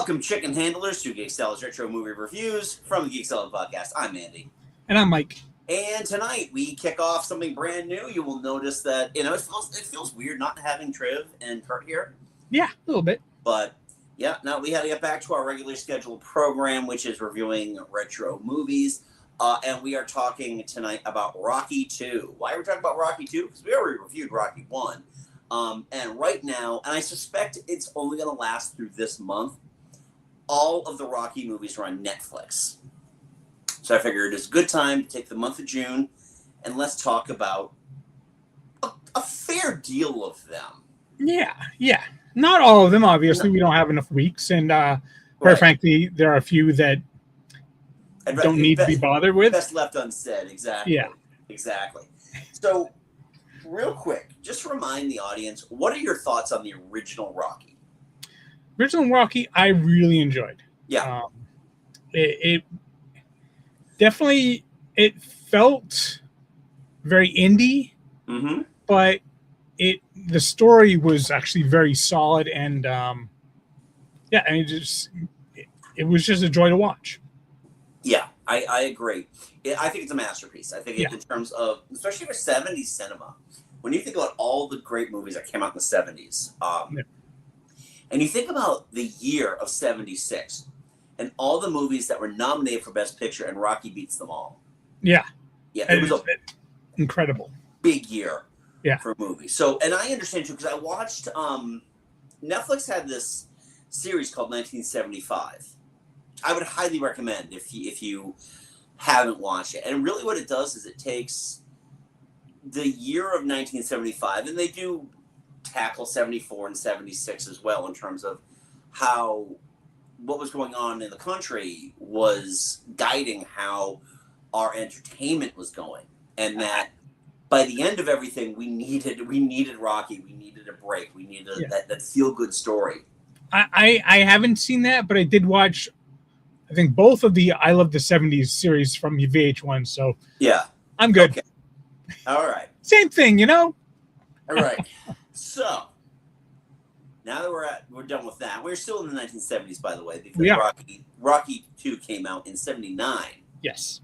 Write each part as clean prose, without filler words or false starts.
Welcome, chicken handlers, to Geek Retro Movie Reviews from the Geek Podcast. I'm Andy. And I'm Mike. And tonight we kick off something brand new. You will notice that, it feels weird not having Triv and Kurt here. Yeah, a little bit. But, yeah, now we had to get back to our regularly scheduled program, which is reviewing retro movies. And we are talking tonight about Rocky 2. Why are we talking about Rocky 2? Because we already reviewed Rocky 1. And right now, and I suspect it's only going to last through this month, all of the Rocky movies are on Netflix. So I figured it's a good time to take the month of June and let's talk about a fair deal of them. Yeah. Not all of them, obviously. No. We don't have enough weeks. And quite frankly, there are a few that don't need to be bothered with. Best left unsaid, exactly. Yeah. Exactly. So, real quick, just remind the audience, what are your thoughts on the original Rocky? Original Rocky, I really enjoyed. Yeah. It definitely, it felt very indie, but the story was actually very solid, and it was just a joy to watch. Yeah, I agree. I think it's a masterpiece. I think in terms of, especially for 70s cinema, when you think about all the great movies that came out in the 70s, and you think about the year of 76 and all the movies that were nominated for Best Picture, and Rocky beats them all. Yeah. Yeah, it was incredible. Big year for movies. So, and I understand too, because I watched, Netflix had this series called 1975. I would highly recommend if you haven't watched it. And really what it does is it takes the year of 1975, and they do tackle 74 and 76 as well, in terms of how what was going on in the country was guiding how our entertainment was going, and that by the end of everything, we needed Rocky, we needed a break, we needed that feel good story. I haven't seen that, but I did watch, I think, both of the I Love the 70s series from VH1, so yeah, I'm good. Okay. All right. Same thing, you know? All right. So, now that we're done with that, we're still in the 1970s, by the way, because Rocky 2 came out in 79. Yes.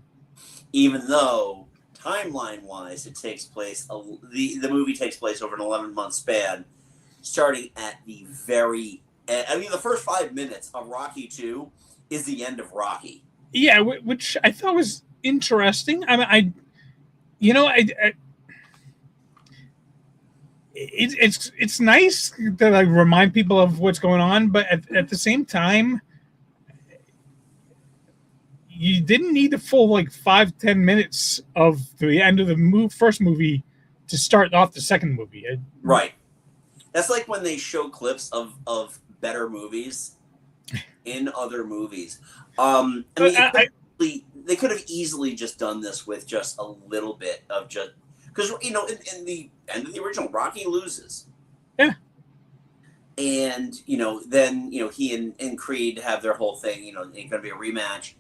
Even though, timeline-wise, it takes place, the movie takes place over an 11-month span, starting at the very end. I mean, the first 5 minutes of Rocky 2 is the end of Rocky. Yeah, which I thought was interesting. It's nice to remind people of what's going on, but at the same time, you didn't need the full 5-10 minutes of the end of the first movie to start off the second movie. Right. That's like when they show clips of better movies in other movies. They could have easily just done this with just a little bit of just. Because, in the end of the original, Rocky loses. Yeah. And, then, he and Creed have their whole thing, it's going to be a rematch.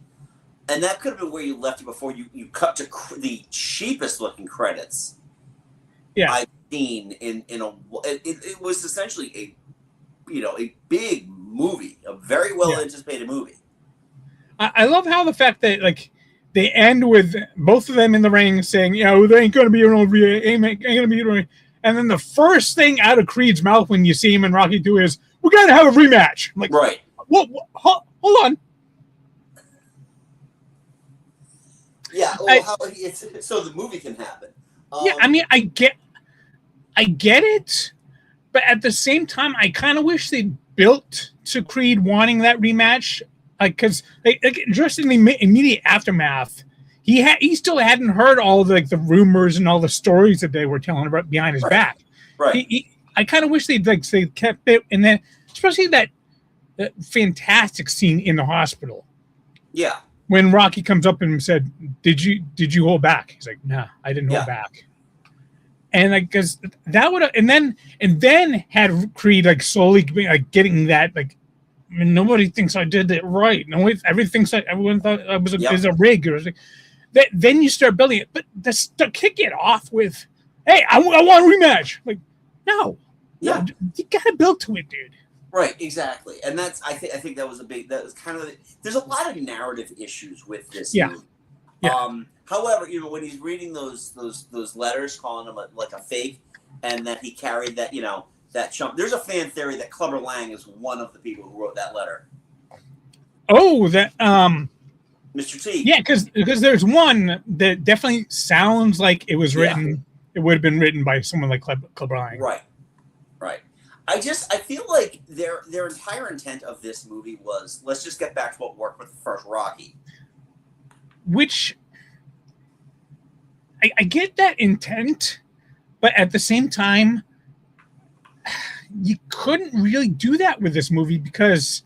And that could have been where you left it before you cut to the cheapest looking credits I've seen it was essentially a big movie, a very well anticipated movie. I love how the fact that, they end with both of them in the ring saying, there ain't going to be ain't going to be. And then the first thing out of Creed's mouth when you see him in Rocky 2 is, we're going to have a rematch. I'm like, right. What? Hold on. Yeah. So the movie can happen. I get it. But at the same time, I kind of wish they built to Creed wanting that rematch. Because just in the immediate aftermath, he still hadn't heard all the rumors and all the stories that they were telling about behind his back. Right. I kind of wish they kept it, and then especially that fantastic scene in the hospital. Yeah. When Rocky comes up and said, "Did you hold back?" He's like, "Nah, I didn't hold back." And because that would have, and then had Creed slowly getting that nobody thinks I did it right. Everyone thought I was a rig. Then you start building it, but to kick it off with, "Hey, I want a rematch." No, you got to build to it, dude. Right, exactly, and that's I think that was that was kind of there's a lot of narrative issues with this Yeah, movie. yeah. However, when he's reading those letters, calling him like a fake, and that he carried that that chump. There's a fan theory that Clubber Lang is one of the people who wrote that letter. Oh, that Mr. T. yeah, because there's one that definitely sounds like it was Yeah. written. It would have been written by someone like Clubber Lang. Right. Right. I feel like their entire intent of this movie was, let's just get back to what worked with the first Rocky. Which I get that intent, but at the same time, you couldn't really do that with this movie because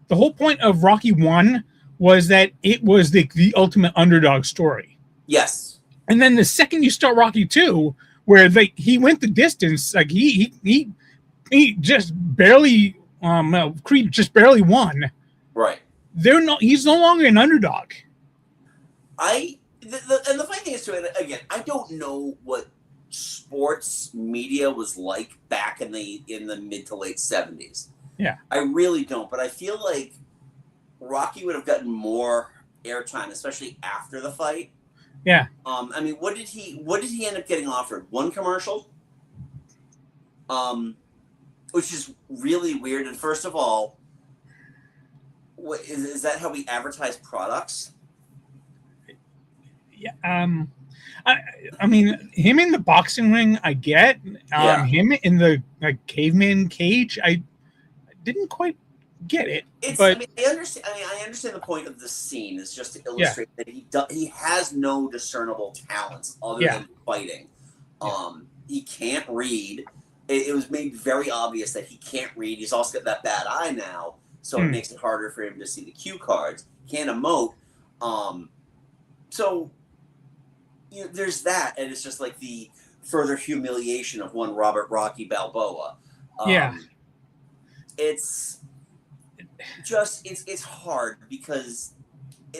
the whole point of Rocky 1 was that it was the ultimate underdog story. Yes. And then the second you start Rocky 2, where he went the distance, like he just barely Creed just barely won. Right. He's no longer an underdog. And the funny thing is too, again, I don't know what sports media was like back in the mid to late 70s. Yeah. I really don't, but I feel like Rocky would have gotten more airtime, especially after the fight. Yeah. I mean, what did he end up getting offered? One commercial? Which is really weird. And first of all, is that how we advertise products? Yeah. I mean, him in the boxing ring, I get. Yeah. Him in the caveman cage, I didn't quite get it. But I understand the point of the scene is just to illustrate that he has no discernible talents other than fighting. He can't read. It was made very obvious that he can't read. He's also got that bad eye now, so it makes it harder for him to see the cue cards. Can't emote. So there's that, and it's just like the further humiliation of one Robert Rocky Balboa. It's just it's hard because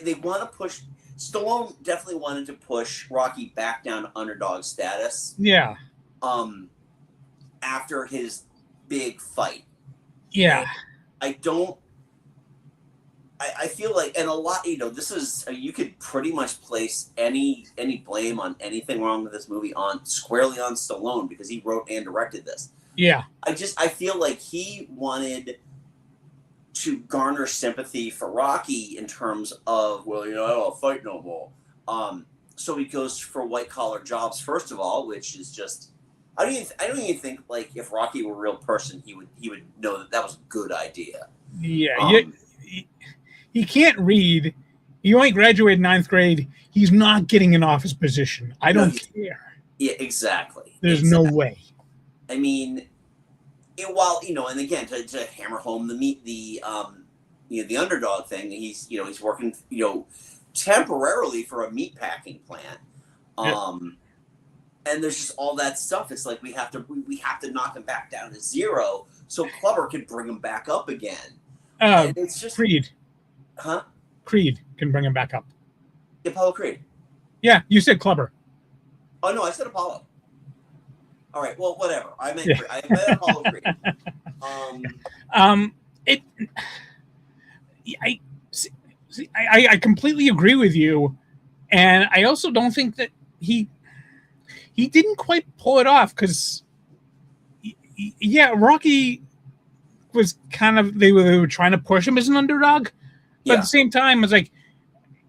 they want to push. Stallone definitely wanted to push Rocky back down to underdog status. Yeah. After his big fight. Yeah. And I feel like, and a lot, this is, you could pretty much place any blame on anything wrong with this movie squarely on Stallone because he wrote and directed this. Yeah. I feel like he wanted to garner sympathy for Rocky in terms of, well, I don't fight no more. So he goes for white collar jobs, first of all, which is just, I don't even think like if Rocky were a real person, he would know that was a good idea. Yeah, he can't read. He only graduated 9th grade. He's not getting an office position. I don't care. Yeah, exactly. There's no way. I mean, and again to hammer home the underdog thing, he's working temporarily for a meat packing plant. And there's just all that stuff. It's like we have to knock him back down to 0 so Clubber can bring him back up again. It's just Creed. Huh? Creed can bring him back up. Apollo Creed. Yeah, you said Clubber. Oh no, I said Apollo. All right, well, whatever. I meant I meant Apollo Creed. I completely agree with you, and I also don't think that he didn't quite pull it off because, Rocky was kind of they were trying to push him as an underdog, but at the same time, it's like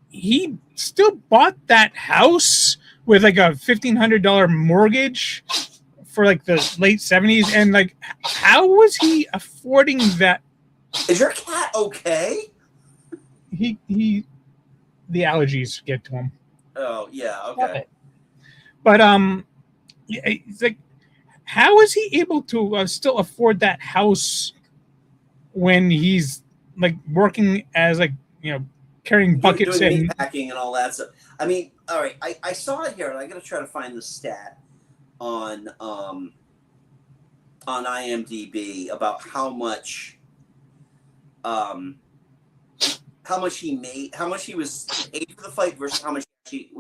he still bought that house with like a $1,500 mortgage for like the late 70s, and like how was he affording that? Is your cat okay? He the allergies get to him. Oh yeah, okay. But it's like, how is he able to still afford that house when he's like working as like carrying buckets doing and meat packing and all that stuff? I mean, all right, I saw it here, and I got to try to find the stat on IMDb about how much he made, how much he was paid for the fight versus how much he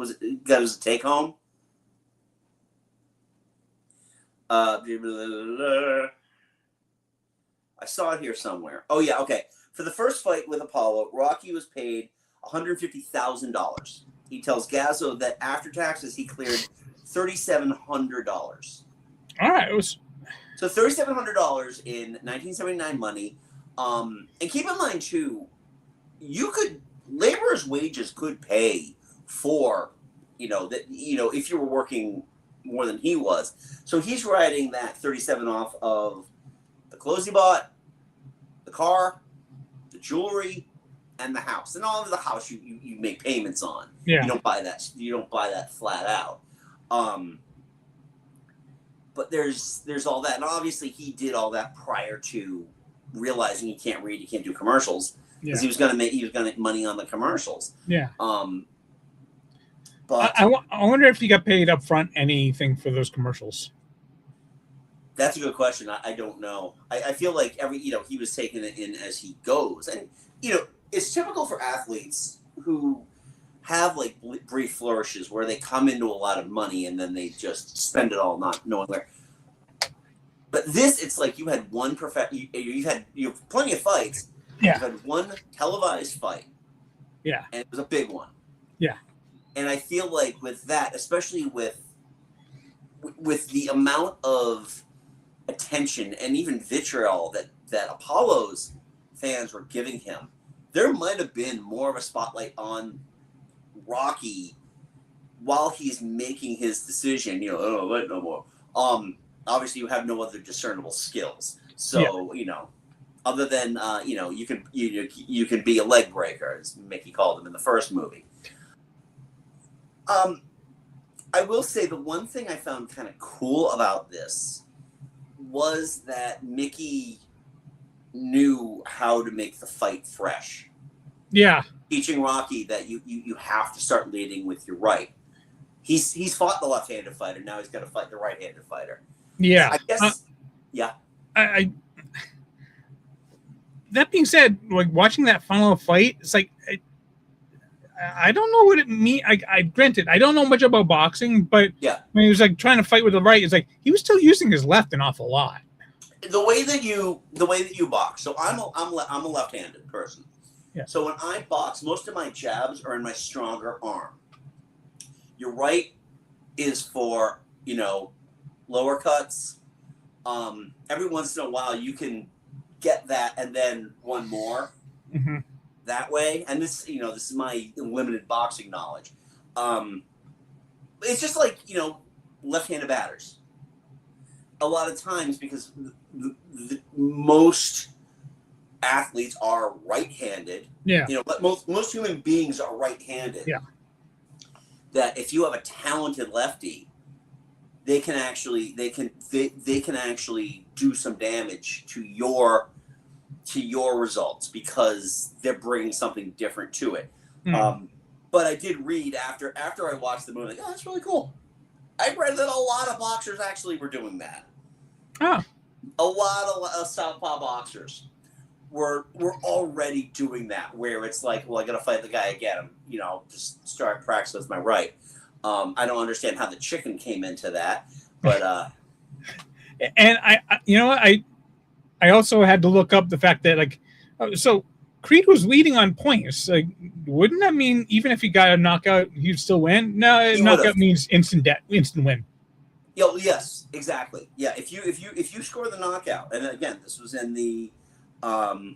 got as a take home. I saw it here somewhere. Oh yeah, okay. For the first fight with Apollo, Rocky was paid $150,000. He tells Gazzo that after taxes he cleared $3,700. All right, it was So $3,700 in 1979 money. And keep in mind too, laborers' wages could pay for, if you were working more than he was. So he's writing that 37 off of the clothes he bought, the car, the jewelry, and the house. And all of the house you make payments on. Yeah. You don't buy that flat out. But there's all that, and obviously he did all that prior to realizing he can't read, he can't do commercials, because he was gonna make money on the commercials. Yeah. But I wonder if he got paid up front anything for those commercials. That's a good question. I don't know. I feel like he was taking it in as he goes, and it's typical for athletes who have like brief flourishes where they come into a lot of money and then they just spend it all not knowing where. But it's like you had one you have plenty of fights. Yeah. You had one televised fight. Yeah. And it was a big one. Yeah. And I feel like with that, especially with the amount of attention and even vitriol that Apollo's fans were giving him, there might have been more of a spotlight on Rocky while he's making his decision. No more. Obviously, you have no other discernible skills, so other than you can be a leg breaker, as Mickey called him in the first movie. I will say the one thing I found kind of cool about this was that Mickey knew how to make the fight fresh. Yeah. Teaching Rocky that you have to start leading with your right. He's fought the left-handed fighter. Now he's got to fight the right-handed fighter. Yeah. I guess. Yeah. That being said, like watching that final fight, it's like I don't know what it means. I granted I don't know much about boxing, but when he was like trying to fight with the right, it's like he was still using his left an awful lot. The way that you box. So I'm a left-handed person. Yeah. So when I box, most of my jabs are in my stronger arm. Your right is for lower cuts. Every once in a while you can get that and then one more that way. And this is my limited boxing knowledge. It's just like left-handed batters. A lot of times, because most athletes are right-handed. Yeah. But most human beings are right-handed. Yeah. That if you have a talented lefty, they can actually do some damage to your results because they're bringing something different to it. But I did read after I watched the movie, like, that's really cool. I read that a lot of boxers actually were doing that. Oh. A lot of southpaw boxers were already doing that, where it's like, well, I got to fight the guy again. Just start practice with my right. I don't understand how the chicken came into that, but and I also had to look up the fact that so Creed was leading on points. Like, wouldn't that mean even if he got a knockout, he'd still win? No, knockout means instant win. Yes, exactly. Yeah, if you score the knockout, and again, this was in the all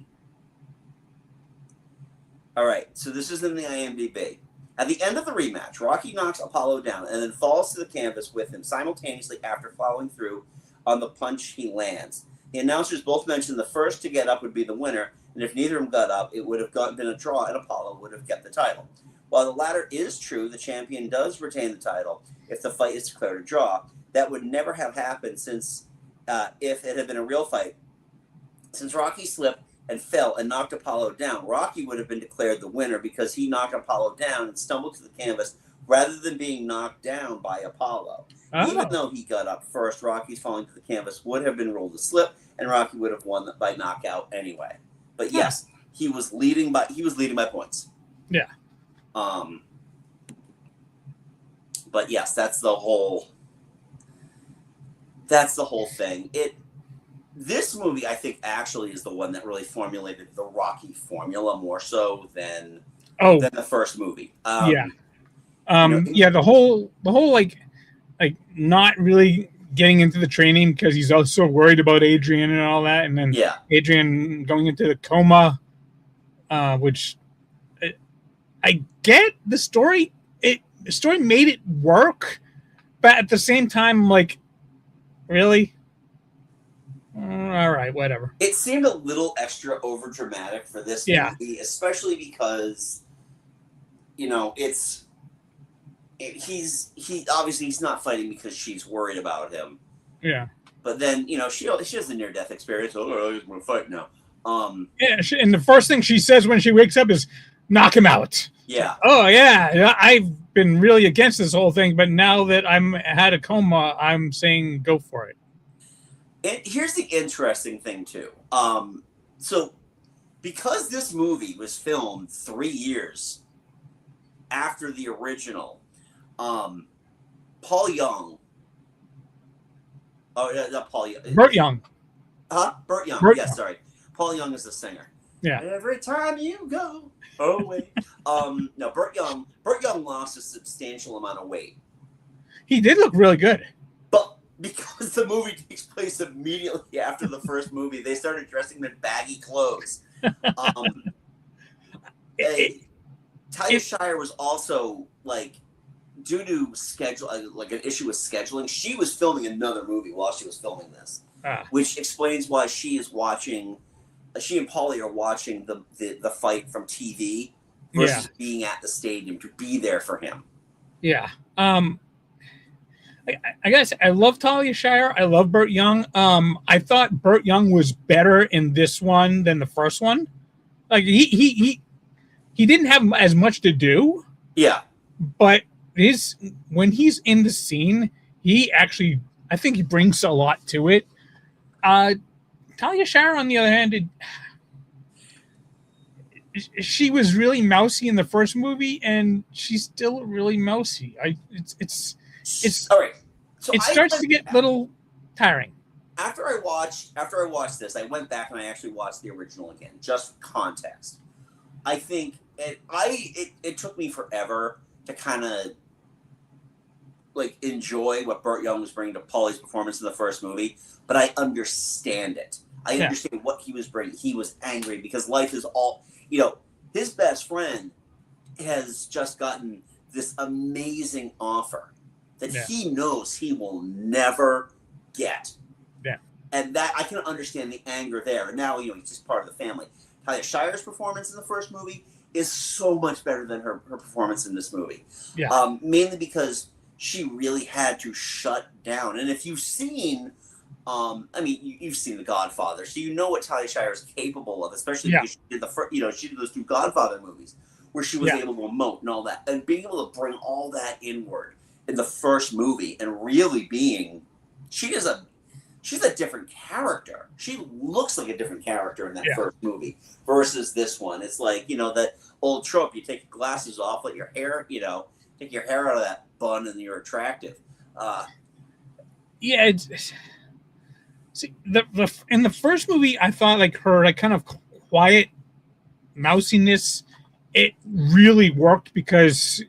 right, so this is in the IMDb. At the end of the rematch, Rocky knocks Apollo down and then falls to the canvas with him simultaneously after following through on the punch he lands. The announcers both mentioned the first to get up would be the winner, and if neither of them got up, it would have been a draw and Apollo would have kept the title. While the latter is true, the champion does retain the title if the fight is declared a draw. That would never have happened since if it had been a real fight. Since Rocky slipped and fell and knocked Apollo down, Rocky would have been declared the winner because he knocked Apollo down and stumbled to the canvas rather than being knocked down by Apollo. Oh. Even though he got up first, Rocky's falling to the canvas would have been ruled a slip, and Rocky would have won by knockout anyway. But yes, he was leading by points. Yeah. But yes, that's the whole thing. this movie, I think, actually is the one that really formulated the Rocky formula more so than the first movie. Yeah. You know, The whole like not really getting into the training because he's also worried about Adrian and all that, and then yeah. Adrian going into the coma, which I get the story. The story made it work, but at the same time, like, really, all right, whatever. It seemed a little extra over dramatic for this movie, especially because, you know, he obviously he's not fighting because she's worried about him. Yeah. But then, you know, she has a near death experience. Oh, I just want to fight now. Yeah, and the first thing she says when she wakes up is, "Knock him out." Yeah. Oh yeah, I've been really against this whole thing, but now that I'm had a coma, I'm saying go for it. And here's the interesting thing too. So because this movie was filmed 3 years after the original, Paul Young. Oh, not Paul Young. Burt Young. Burt Young. Burt Yes, Young. sorry. Paul Young is the singer. Yeah. Every time you go away. No, Burt Young lost a substantial amount of weight. He did look really good. But because the movie takes place immediately after the first movie, they started dressing him in baggy clothes. Talia Shire was also, like, due to schedule, like an issue with scheduling, she was filming another movie while she was filming this, which explains why she and Paulie are watching the fight from TV versus being at the stadium to be there for him. Yeah. I guess I love Talia Shire. I love Burt Young. I thought Burt Young was better in this one than the first one. Like he didn't have as much to do. Yeah. But when he's in the scene, he actually, I think he brings a lot to it. Talia Shire, on the other hand, she was really mousy in the first movie, and she's still really mousy. It's all right. So it starts to get a little tiring. After I watched this, I went back and I actually watched the original again, just for context. I think it took me forever to kind of like enjoy what Burt Young was bringing to Paulie's performance in the first movie, but I understand it. I understand what he was bringing. He was angry because life is all, you know, his best friend has just gotten this amazing offer that he knows he will never get. Yeah. And that I can understand the anger there. And now, you know, he's just part of the family. Talia Shire's performance in the first movie is so much better than her performance in this movie. Yeah. Mainly because she really had to shut down. And if you've seen, I mean, you've seen The Godfather, so you know what Talia Shire is capable of, especially because she did she did those 2 Godfather movies where she was able to emote and all that, and being able to bring all that inward in the first movie and really being, she's a different character. She looks like a different character in that first movie versus this one. It's like, you know, that old trope, you take your glasses off, let your hair, you know, take your hair out of that bun and you're attractive. See, in the first movie, I thought like her like kind of quiet mousiness, it really worked because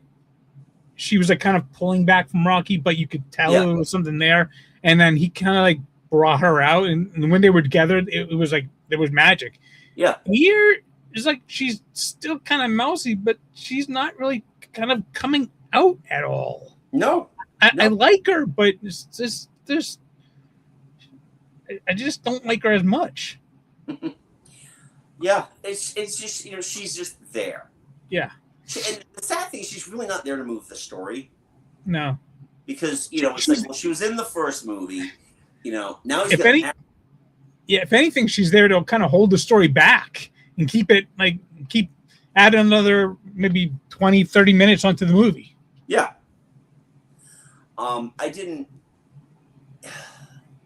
she was like kind of pulling back from Rocky, but you could tell there was something there. And then he kind of like brought her out, and when they were together, it was like there was magic. Yeah. Here, it's like she's still kind of mousy, but she's not really kind of coming out at all. No. I like her, but it's just I just don't like her as much. Yeah, it's just, you know, she's just there. Yeah. And the sad thing is she's really not there to move the story. No. Because, you know, it's like, well, she was in the first movie, you know, now if anything, she's there to kind of hold the story back and keep add another maybe 20, 30 minutes onto the movie. Yeah. Again,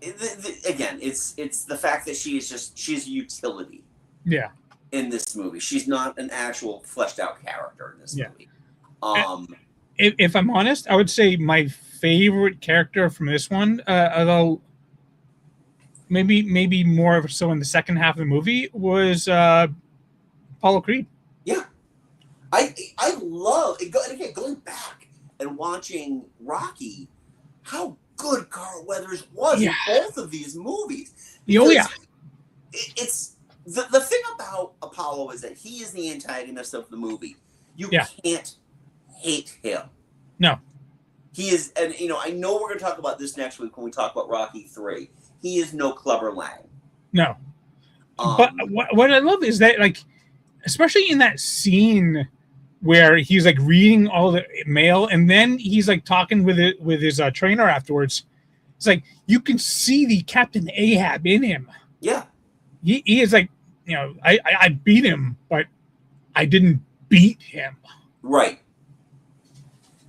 it's the fact that she's a utility. Yeah. In this movie, she's not an actual fleshed out character in this movie. If I'm honest, I would say my favorite character from this one, although maybe more so in the second half of the movie, was Apollo Creed. Yeah, I love and again going back and watching Rocky, how good Carl Weathers was in both of these movies. Oh yeah, it's the thing about Apollo is that he is the antagonist of the movie. You can't hate him. No. He is, and I know we're going to talk about this next week when we talk about Rocky 3. He is no Clubber Lang. No. But what I love is that, like, especially in that scene where he's like reading all the mail, and then he's like talking with his trainer afterwards. It's like you can see the Captain Ahab in him. Yeah. He is like, I beat him, but I didn't beat him. Right.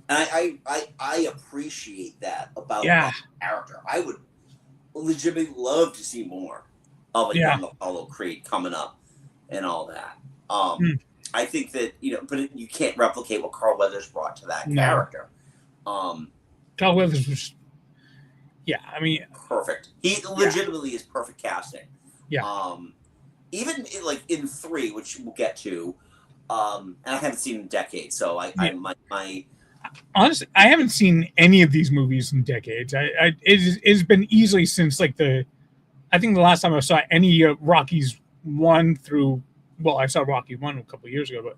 And I appreciate that about the character. I would legitimately love to see more of a young Apollo Creed coming up and all that. I think that, but you can't replicate what Carl Weathers brought to that character. Carl Weathers was, I mean, perfect. He legitimately is perfect casting. Yeah. Even in 3, which we'll get to, and I haven't seen in decades, so honestly, I haven't seen any of these movies in decades. It's been easily since I think the last time I saw any Rockies 1 through, I saw Rocky 1 a couple of years ago,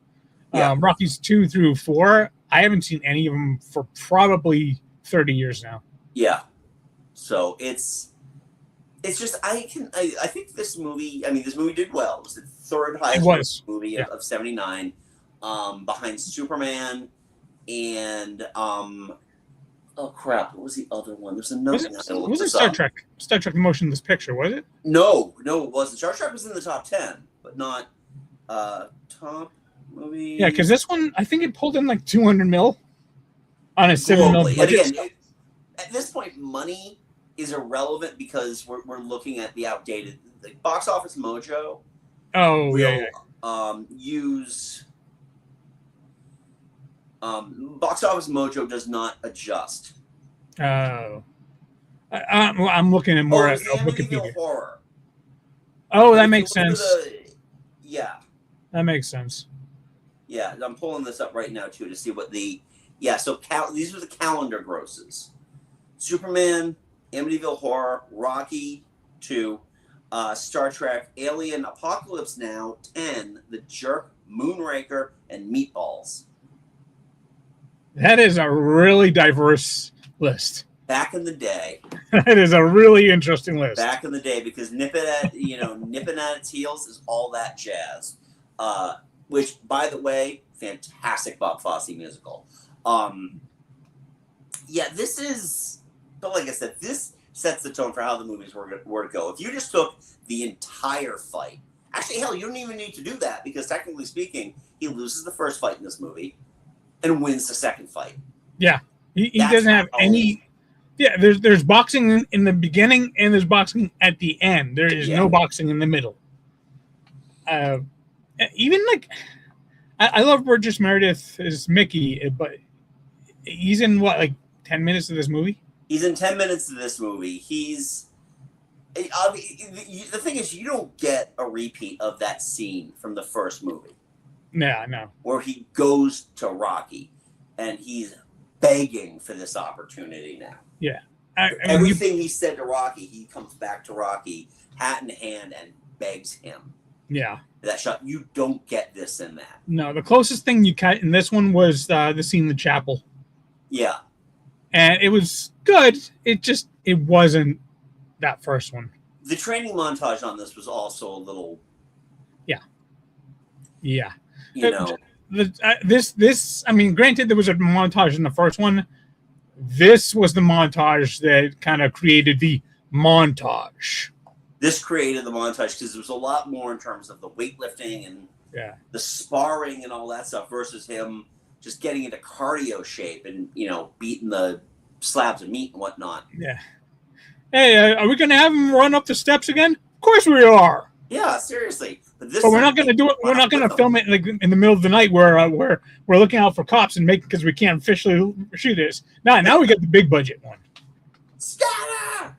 but Rockies 2 through 4, I haven't seen any of them for probably 30 years now. Yeah. So it's just, I think this movie did well. It was the third highest movie of 79, behind Superman and oh crap, what was the other one? There's another one. Was it Star Trek Motionless Picture, was it? No, it wasn't. Star Trek was in the top 10, but not top movie. Yeah, because this one, I think it pulled in like 200 mil on a 7 mil budget. And again, at this point, money is irrelevant because we're looking at the outdated, like Box Office Mojo. Use Box Office Mojo does not adjust. Oh, I'm looking at more at Wikipedia. Horror. Oh, that makes sense. That makes sense. Yeah, I'm pulling this up right now too to see what these were the calendar grosses. Superman, Amityville Horror, Rocky 2, Star Trek, Alien, Apocalypse Now, 10, The Jerk, Moonraker, and Meatballs. That is a really diverse list. Back in the day. That is a really interesting list. Back in the day, because nipping at its heels is All That Jazz. Which, by the way, fantastic Bob Fosse musical. This is, but like I said, this sets the tone for how the movies were to go. If you just took the entire fight, actually, hell, you don't even need to do that, because technically speaking, he loses the first fight in this movie and wins the second fight. Yeah, he doesn't have any. Yeah, there's boxing in the beginning and there's boxing at the end. There is no boxing in the middle. Even I love Burgess Meredith as Mickey, but he's in 10 minutes of this movie? He's in 10 minutes of this movie. The thing is, you don't get a repeat of that scene from the first movie. Yeah, no. Where he goes to Rocky and he's begging for this opportunity now. Yeah. Everything he said to Rocky, he comes back to Rocky, hat in hand, and begs him. Yeah. That shot, you don't get this in that. No, the closest thing you cut in this one was the scene in the chapel. Yeah. And it was good. It wasn't that first one. The training montage on this was also a little... Yeah. Yeah. This, I mean, granted, there was a montage in the first one. This was the montage that kind of created the montage. This created the montage because there was a lot more in terms of the weightlifting and the sparring and all that stuff versus him just getting into cardio shape and, beating the slabs of meat and whatnot. Yeah. Hey, are we going to have him run up the steps again? Of course we are. Yeah, seriously. But we're not going to do it. We're not going to film it in the middle of the night where we're looking out for cops and making because we can't officially shoot this. Now we get the big budget one. Scatter!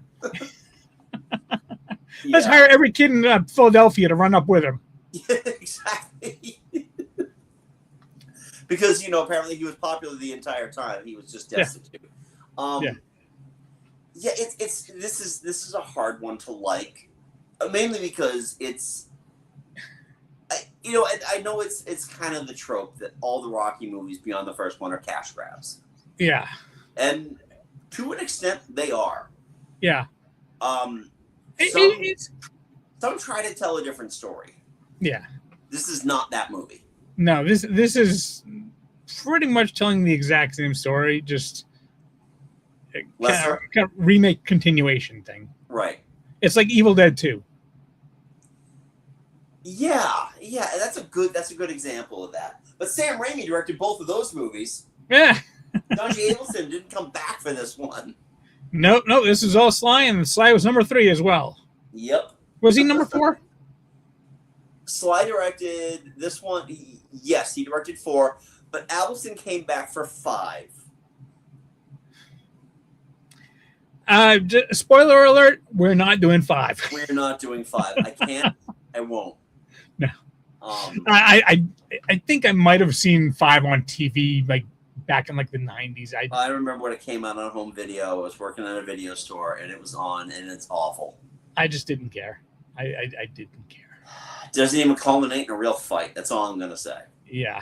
Let's hire every kid in Philadelphia to run up with him. Exactly. Because apparently he was popular the entire time. He was just destitute. Yeah. This is a hard one to like, mainly because it's. I know it's kind of the trope that all the Rocky movies beyond the first one are cash grabs. Yeah. And to an extent, they are. Yeah. Some try to tell a different story. Yeah. This is not that movie. No, this is pretty much telling the exact same story, just kind of remake continuation thing. Right. It's like Evil Dead 2. Yeah, that's a good example of that. But Sam Raimi directed both of those movies. Yeah. John G. Abelson didn't come back for this one. No, this is all Sly, and Sly was number 3 as well. Yep. Was he number 4? Sly directed this one. Yes, he directed 4, but Abelson came back for 5. Spoiler alert: we're not doing 5. We're not doing 5. I can't. I won't. No. I think I might have seen 5 on TV like back in like the 90s. I remember when it came out on home video. I was working at a video store and it was on, and it's awful. I just didn't care. I didn't care. Doesn't even culminate in a real fight. That's all I'm gonna say. Yeah.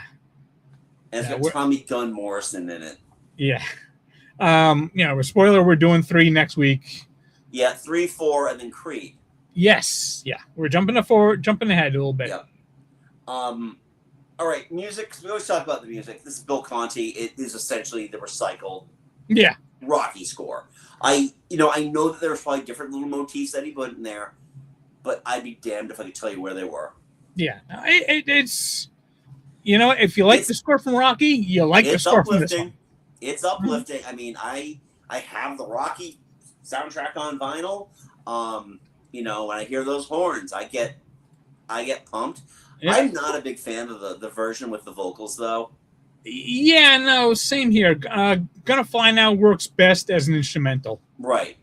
And it's got Tommy Gunn Morrison in it. Yeah. Spoiler: we're doing 3 next week. Yeah, 3, 4, and then Creed. Yes. Yeah. We're jumping ahead a little bit. Yeah. All right, music. We always talk about the music. This is Bill Conti. It is essentially the recycled Rocky score. I know that there's probably different little motifs that he put in there, but I'd be damned if I could tell you where they were. Yeah. It's if you like the score from Rocky, you like the score from this one. It's uplifting. I mean, I have the Rocky soundtrack on vinyl. When I hear those horns, I get pumped. Yeah. I'm not a big fan of the version with the vocals, though. Yeah, no, same here. Gonna Fly Now works best as an instrumental. Right.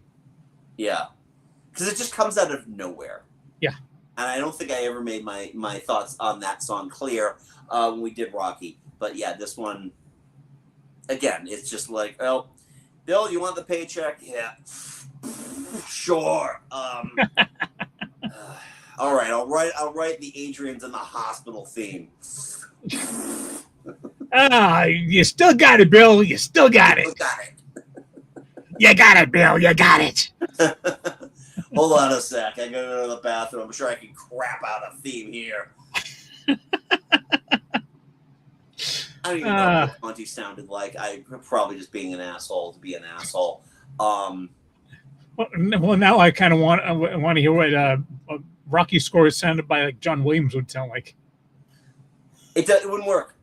Yeah. Because it just comes out of nowhere. Yeah. And I don't think I ever made my thoughts on that song clear when we did Rocky. But yeah, this one, again, it's just like, oh, Bill, you want the paycheck? Yeah. Sure. All right, I'll write the Adrians in the hospital theme. You still got it, Bill. You still got it. You got it, Bill. You got it. Hold on a sec. I gotta go to the bathroom. I'm sure I can crap out a theme here. I don't even know what Conti sounded like. I'm probably just being an asshole to be an asshole. Well, now I kind of want to hear what Rocky score sounded by like John Williams would sound like. It wouldn't work.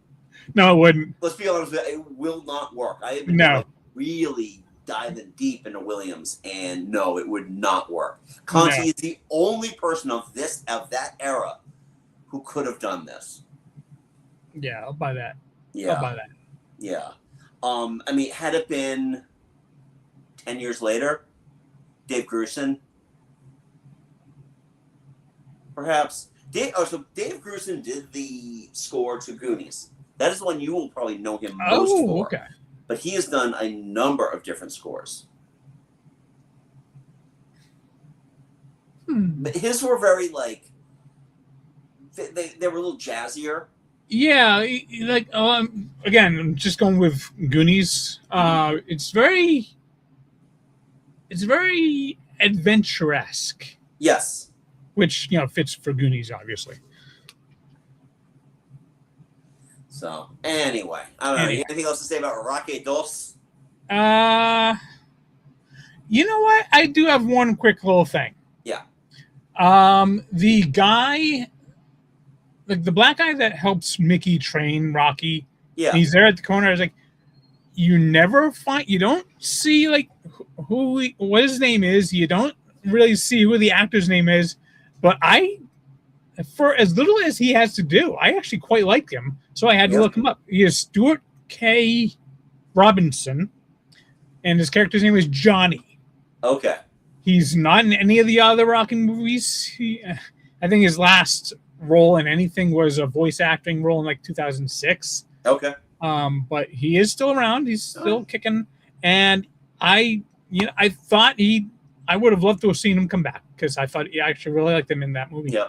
No, it wouldn't. Let's be honest with you, it will not work. I have been really diving deep into Williams, and no, it would not work. Conti is the only person of that era who could have done this. Yeah, I'll buy that. Yeah. I'll buy that. Yeah. I mean, had it been 10 years later, Dave Grusin, perhaps. Dave Grusin did the score to Goonies. That is the one you will probably know him most for. Okay. But he has done a number of different scores. But his were very they were a little jazzier. Yeah, like again, I'm just going with Goonies. It's very adventuresque. Yes. Which fits for Goonies, obviously. So anyway, I don't know. Anything else to say about Rocky Dos? You know what? I do have one quick little thing. Yeah. The guy, like the black guy that helps Mickey train Rocky. Yeah. He's there at the corner. I was like, you don't see like what his name is. You don't really see who the actor's name is, but for as little as he has to do, I actually quite like him. So I had to look him up. He is Stuart K. Robinson, and his character's name is Johnny. Okay. He's not in any of the other Rocky movies. I think his last role in anything was a voice acting role in like 2006. Okay. But he is still around. He's still kicking. And I thought I would have loved to have seen him come back because I thought I actually really liked him in that movie. Yeah.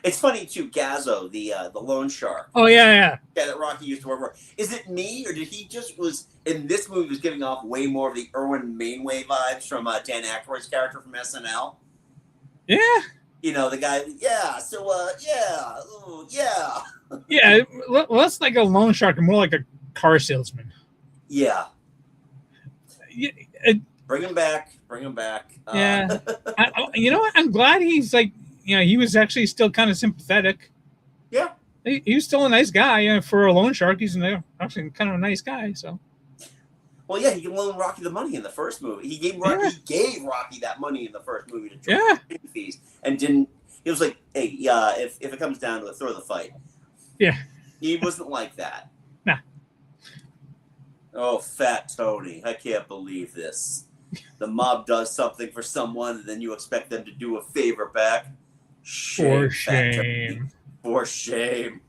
It's funny too, Gazzo, the loan shark. Oh yeah. Yeah, that Rocky used to work for. Is it me, or did he just was in this movie was giving off way more of the Erwin Mainway vibes from Dan Aykroyd's character from SNL? Yeah. You know, the guy. Yeah. So yeah. Ooh, yeah. Yeah. Less like a loan shark and more like a car salesman. Yeah. Bring him back. Yeah. You know what? I'm glad he's like. He was actually still kind of sympathetic. Yeah. He was still a nice guy. For a loan shark, he's actually kind of a nice guy. So. Well, yeah, he can loan Rocky the money in the first movie. He gave Rocky that money in the first movie to try fees, and didn't. He was like, "Hey, if it comes down to it, throw the fight." Yeah. He wasn't like that. Nah. Oh, Fat Tony! I can't believe this. The mob does something for someone, and then you expect them to do a favor back. For shame. For shame.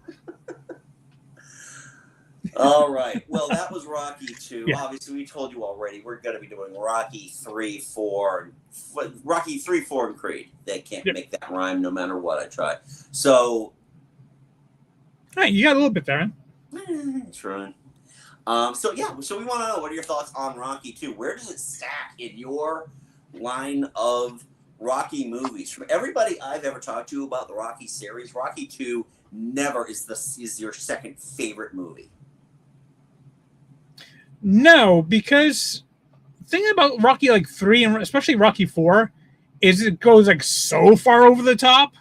All right. Well, that was Rocky 2. Yeah. Obviously, we told you already we're going to be doing Rocky 3, 4, and Creed. They can't make that rhyme no matter what I try. So. Hey, you got a little bit there, man. It's right. So we want to know, what are your thoughts on Rocky 2? Where does it stack in your line of Rocky movies? From everybody I've ever talked to about the Rocky series, Rocky 2 never is your second favorite movie. No, because the thing about Rocky 3 and especially Rocky 4 is it goes so far over the top.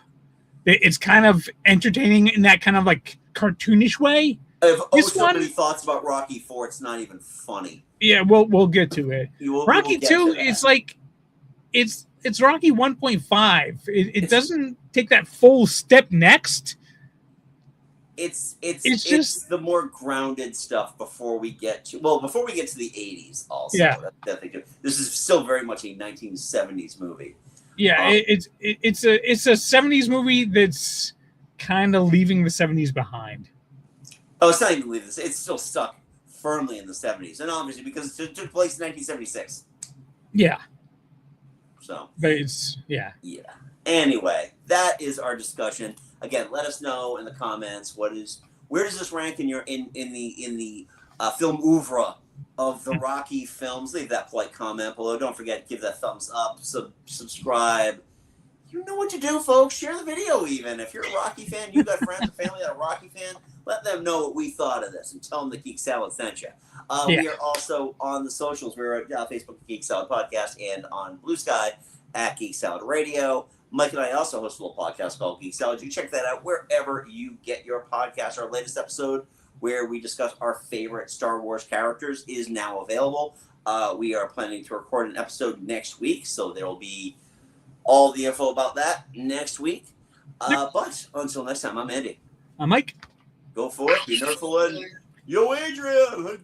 It's kind of entertaining in that kind of cartoonish way. I have so many thoughts about Rocky 4. It's not even funny. Yeah, we'll get to it. Rocky 2 is it's Rocky 1.5. It doesn't take that full step next. It's just the more grounded stuff before we get to the 80s. Also, yeah, this is still very much a 1970s movie. Yeah, it's a 70s movie that's kind of leaving the 70s behind. Oh, it's not even leaving this. It's still stuck firmly in the 70s, and obviously because it took place in 1976. Yeah. So. But it's yeah. Anyway, that is our discussion. Again, let us know in the comments where does this rank in your in the film oeuvre of the Rocky films. Leave that polite comment below. Don't forget, give that thumbs up, subscribe. You know what to do, folks. Share the video even. If you're a Rocky fan, you've got friends and family that are Rocky fan, let them know what we thought of this and tell them the Geek Salad sent you. We are also on the socials. We're at Facebook, Geek Salad Podcast, and on Blue Sky at Geek Salad Radio. Mike and I also host a little podcast called Geek Salad. You can check that out wherever you get your podcast. Our latest episode, where we discuss our favorite Star Wars characters, is now available. We are planning to record an episode next week, so there will be all the info about that next week. But until next time, I'm Andy. I'm Mike. Go for it. Be nerdful and yo, Adrian.